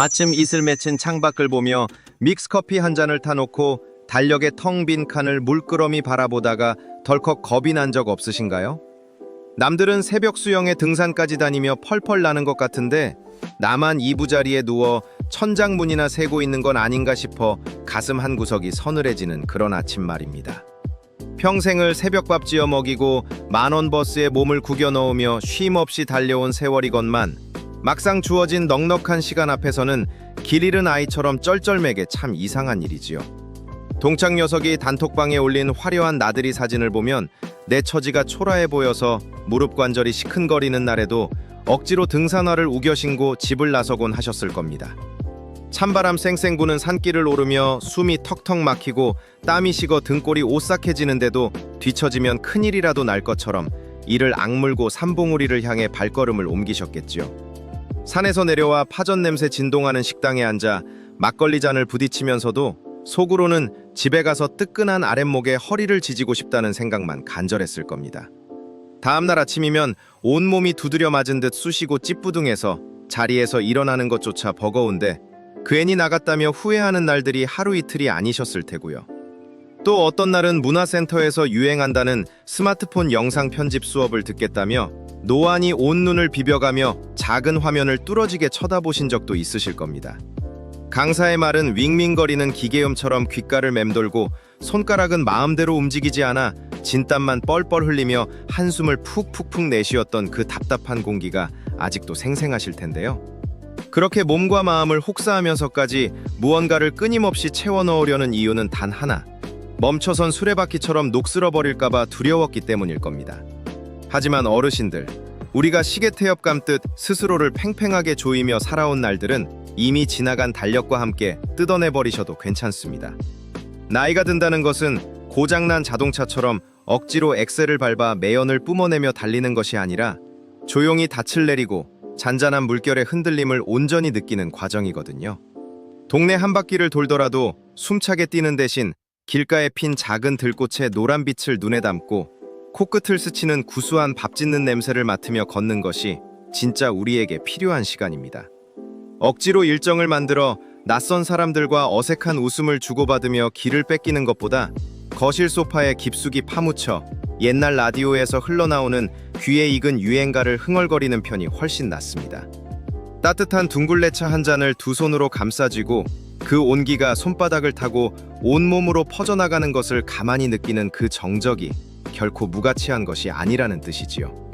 마침 이슬 맺힌 창밖을 보며 믹스커피 한 잔을 타놓고 달력에 텅 빈 칸을 물끄러미 바라보다가 덜컥 겁이 난 적 없으신가요? 남들은 새벽 수영에 등산까지 다니며 펄펄 나는 것 같은데 나만 이부자리에 누워 천장문이나 세고 있는 건 아닌가 싶어 가슴 한 구석이 서늘해지는 그런 아침 말입니다. 평생을 새벽밥 지어 먹이고 만원 버스에 몸을 구겨 넣으며 쉼없이 달려온 세월이건만 막상 주어진 넉넉한 시간 앞에서는 길 잃은 아이처럼 쩔쩔매게 참 이상한 일이지요. 동창 녀석이 단톡방에 올린 화려한 나들이 사진을 보면 내 처지가 초라해 보여서 무릎 관절이 시큰거리는 날에도 억지로 등산화를 우겨 신고 집을 나서곤 하셨을 겁니다. 찬바람 쌩쌩 부는 산길을 오르며 숨이 턱턱 막히고 땀이 식어 등골이 오싹해지는데도 뒤처지면 큰일이라도 날 것처럼 이를 악물고 삼봉우리를 향해 발걸음을 옮기셨겠지요. 산에서 내려와 파전 냄새 진동하는 식당에 앉아 막걸리 잔을 부딪히면서도 속으로는 집에 가서 뜨끈한 아랫목에 허리를 지지고 싶다는 생각만 간절했을 겁니다. 다음날 아침이면 온몸이 두드려 맞은 듯 쑤시고 찌뿌둥해서 자리에서 일어나는 것조차 버거운데 괜히 나갔다며 후회하는 날들이 하루 이틀이 아니셨을 테고요. 또 어떤 날은 문화센터에서 유행한다는 스마트폰 영상 편집 수업을 듣겠다며 노안이 온 눈을 비벼가며 작은 화면을 뚫어지게 쳐다보신 적도 있으실 겁니다. 강사의 말은 윙윙거리는 기계음처럼 귓가를 맴돌고 손가락은 마음대로 움직이지 않아 진땀만 뻘뻘 흘리며 한숨을 푹푹푹 내쉬었던 그 답답한 공기가 아직도 생생하실 텐데요. 그렇게 몸과 마음을 혹사하면서까지 무언가를 끊임없이 채워 넣으려는 이유는 단 하나, 멈춰선 수레바퀴처럼 녹슬어버릴까봐 두려웠기 때문일 겁니다. 하지만 어르신들, 우리가 시계 태엽 감듯 스스로를 팽팽하게 조이며 살아온 날들은 이미 지나간 달력과 함께 뜯어내버리셔도 괜찮습니다. 나이가 든다는 것은 고장난 자동차처럼 억지로 엑셀을 밟아 매연을 뿜어내며 달리는 것이 아니라 조용히 닻을 내리고 잔잔한 물결의 흔들림을 온전히 느끼는 과정이거든요. 동네 한 바퀴를 돌더라도 숨차게 뛰는 대신 길가에 핀 작은 들꽃의 노란 빛을 눈에 담고 코끝을 스치는 구수한 밥 짓는 냄새를 맡으며 걷는 것이 진짜 우리에게 필요한 시간입니다. 억지로 일정을 만들어 낯선 사람들과 어색한 웃음을 주고받으며 길을 뺏기는 것보다 거실 소파에 깊숙이 파묻혀 옛날 라디오에서 흘러나오는 귀에 익은 유행가를 흥얼거리는 편이 훨씬 낫습니다. 따뜻한 둥글레차 한 잔을 두 손으로 감싸쥐고 그 온기가 손바닥을 타고 온몸으로 퍼져나가는 것을 가만히 느끼는 그 정적이 결코 무가치한 것이 아니라는 뜻이지요.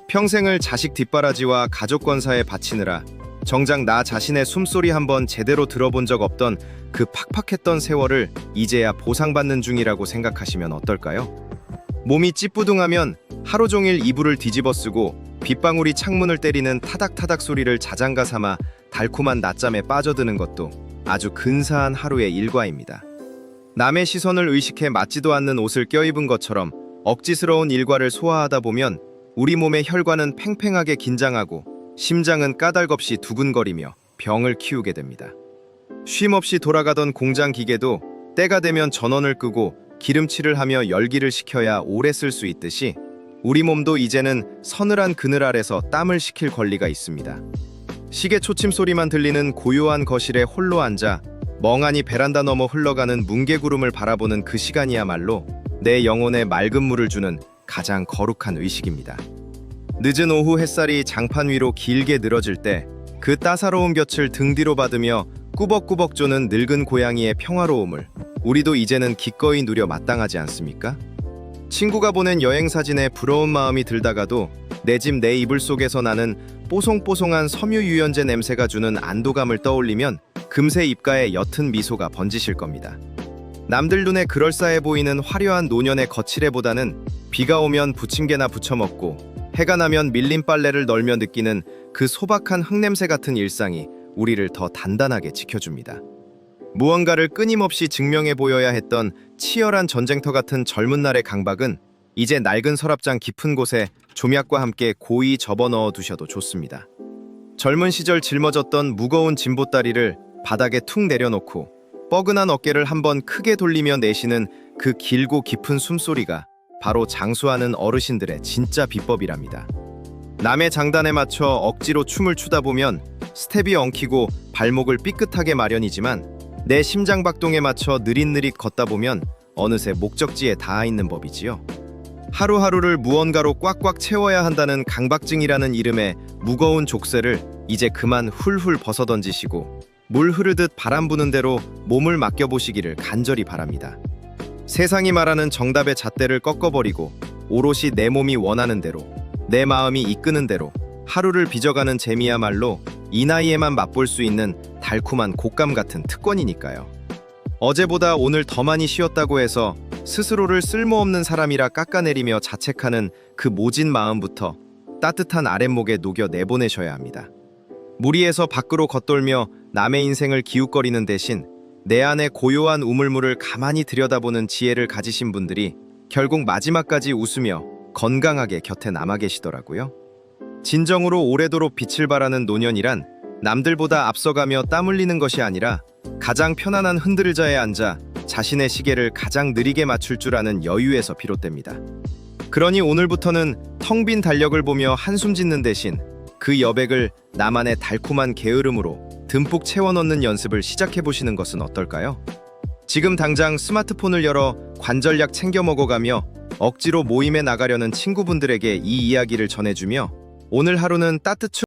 평생을 자식 뒷바라지와 가족 건사에 바치느라 정작 나 자신의 숨소리 한번 제대로 들어본 적 없던 그 팍팍했던 세월을 이제야 보상받는 중이라고 생각하시면 어떨까요? 몸이 찌뿌둥하면 하루 종일 이불을 뒤집어 쓰고 빗방울이 창문을 때리는 타닥타닥 소리를 자장가 삼아 달콤한 낮잠에 빠져드는 것도 아주 근사한 하루의 일과입니다. 남의 시선을 의식해 맞지도 않는 옷을 껴입은 것처럼 억지스러운 일과를 소화하다 보면 우리 몸의 혈관은 팽팽하게 긴장하고 심장은 까닭없이 두근거리며 병을 키우게 됩니다. 쉼없이 돌아가던 공장 기계도 때가 되면 전원을 끄고 기름칠을 하며 열기를 식혀야 오래 쓸 수 있듯이 우리 몸도 이제는 서늘한 그늘 아래서 땀을 식힐 권리가 있습니다. 시계 초침 소리만 들리는 고요한 거실에 홀로 앉아 멍하니 베란다 너머 흘러가는 뭉게구름을 바라보는 그 시간이야말로 내 영혼에 맑은 물을 주는 가장 거룩한 의식입니다. 늦은 오후 햇살이 장판 위로 길게 늘어질 때 그 따사로운 볕을 등 뒤로 받으며 꾸벅꾸벅 조는 늙은 고양이의 평화로움을 우리도 이제는 기꺼이 누려 마땅하지 않습니까? 친구가 보낸 여행 사진에 부러운 마음이 들다가도 내 집 내 이불 속에서 나는 뽀송뽀송한 섬유 유연제 냄새가 주는 안도감을 떠올리면 금세 입가에 옅은 미소가 번지실 겁니다. 남들 눈에 그럴싸해 보이는 화려한 노년의 거칠애보다는 비가 오면 부침개나 부쳐 먹고 해가 나면 밀린 빨래를 널며 느끼는 그 소박한 흙냄새 같은 일상이 우리를 더 단단하게 지켜줍니다. 무언가를 끊임없이 증명해 보여야 했던 치열한 전쟁터 같은 젊은 날의 강박은 이제 낡은 서랍장 깊은 곳에 조약과 함께 고이 접어넣어 두셔도 좋습니다. 젊은 시절 짊어졌던 무거운 짐보따리를 바닥에 툭 내려놓고 뻐근한 어깨를 한번 크게 돌리며 내쉬는 그 길고 깊은 숨소리가 바로 장수하는 어르신들의 진짜 비법이랍니다. 남의 장단에 맞춰 억지로 춤을 추다 보면 스텝이 엉키고 발목을 삐끗하게 마련이지만 내 심장 박동에 맞춰 느릿느릿 걷다 보면 어느새 목적지에 닿아 있는 법이지요. 하루하루를 무언가로 꽉꽉 채워야 한다는 강박증이라는 이름의 무거운 족쇄를 이제 그만 훌훌 벗어던지시고 물 흐르듯 바람 부는 대로 몸을 맡겨보시기를 간절히 바랍니다. 세상이 말하는 정답의 잣대를 꺾어버리고 오롯이 내 몸이 원하는 대로, 내 마음이 이끄는 대로 하루를 빚어가는 재미야말로 이 나이에만 맛볼 수 있는 달콤한 곶감 같은 특권이니까요. 어제보다 오늘 더 많이 쉬었다고 해서 스스로를 쓸모없는 사람이라 깎아내리며 자책하는 그 모진 마음부터 따뜻한 아랫목에 녹여 내보내셔야 합니다. 무리에서 밖으로 겉돌며 남의 인생을 기웃거리는 대신 내 안의 고요한 우물물을 가만히 들여다보는 지혜를 가지신 분들이 결국 마지막까지 웃으며 건강하게 곁에 남아 계시더라고요. 진정으로 오래도록 빛을 발하는 노년이란 남들보다 앞서가며 땀 흘리는 것이 아니라 가장 편안한 흔들자에 앉아 자신의 시계를 가장 느리게 맞출 줄 아는 여유에서 비롯됩니다. 그러니 오늘부터는 텅 빈 달력을 보며 한숨 짓는 대신 그 여백을 나만의 달콤한 게으름으로 듬뿍 채워넣는 연습을 시작해보시는 것은 어떨까요? 지금 당장 스마트폰을 열어 관절약 챙겨 먹어가며 억지로 모임에 나가려는 친구분들에게 이 이야기를 전해주며 오늘 하루는 따뜻한